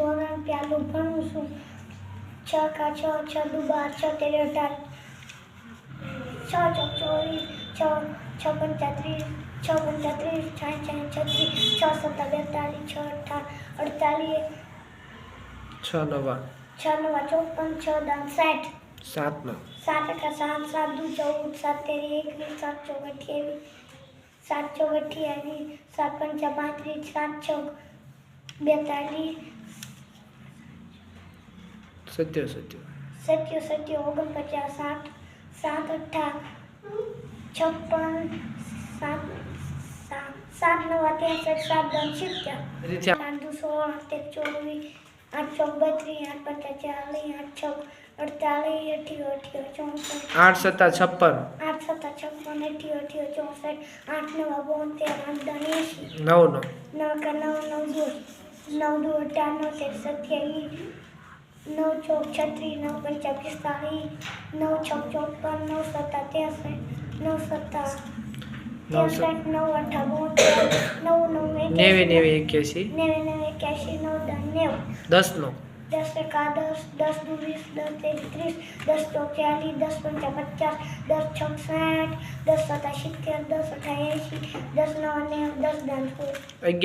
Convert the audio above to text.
ધોરણ પહેલું ભણું છું. 6 કા 6, 6 દુ 12, 6 તેરી 18, 6 ચોક 24, 6 પંચા 30, 6 પંચા 30, 6 36, 6 સત્તા 42, 6 અઠ્ઠા 48, 6 નવા 6 નવા 54, 6 દાન 60, 7 નો 7 અઠા 7, 7 દુ 14, 7 તેરી 21, 7 ચોક 28, 7 ચોક 28, 7 પંચા 35, 7 ચોક 42, 77 77, 49, 60, 7 અઠા 56, 7 નવા 63, 7 દાન 70, રીતે 8 દુ 16, 8 તેરી 24, 8 ચોક 32, 8 પંચા 40, 8 ચોક 48, 88, 64, 8 સત્તા 56, 8 સત્તા 56, 88, 64, 8 નવા 72, 8 દાન 80, 9 નો 9 કા 9, 9 દુ 98, 97, 9 ચોક 36, 9 પંચા 45, 9 છક 54, 9 સત્તા 63, 9 સત્તા 63, 9 અઠા 72, 9 90 81, 81, 90, 81, 9 દાન 90, 10 નો 10 એકા 10, 10 દુ 20, 10 તેરી 30, 10 ચોક 40, 10 પંચા 50, 10 છક 60, 10 સત્તા 70, 10 અઠા 80, 10 નવા 90, 10 દાન 16. 11